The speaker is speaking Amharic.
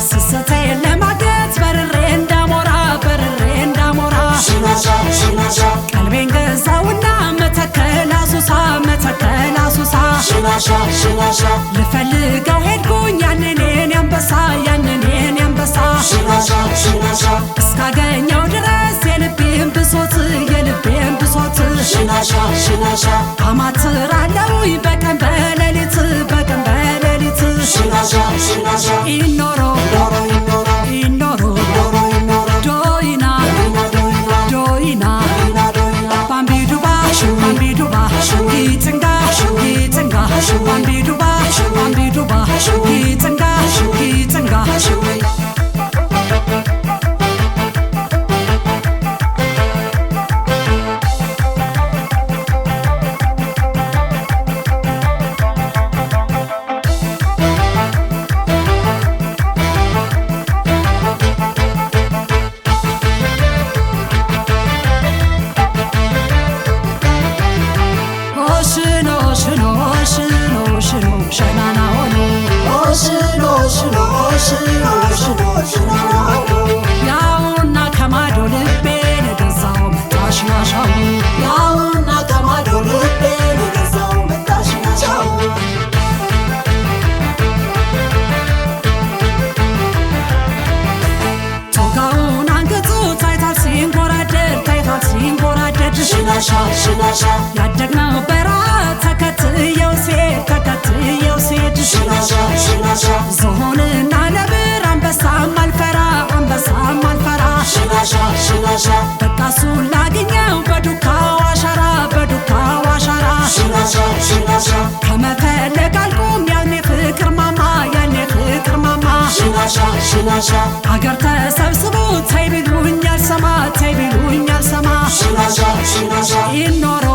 ስሰተይ ለማገት በርሬንዳ ሞራ ቀልቤን ገዛውና መተከላሱሳ ልፈልገው ሄድኩኝ ያንኔን ያንበሳ እስካገኘው ድረስ የልቤን ብሶት አማትራለሁኝ በቀን በሌሊት ኢኖሮ ዶይና ባምቢዱባ ይጥንጋ ባምቢዱባ ይጥንጋ ያውና ከማዶ ልቤን የገዛው መጣሽናሻው ቶጋውን አንገቱ ታይታል ሲንጎራደድ ያደግነው በረሃ ተከትየው ሲሄድ ዝሆንና ነብር አንበሳም አልፈራ በቃ እሱን ላግኘው በዱካው አሻራ ከመፈለግ አልቆም ያኔ ፍቅር ማማ አገር ተሰብስቦ ተይ ቢሉኝ አልሰማ ኢኖሮ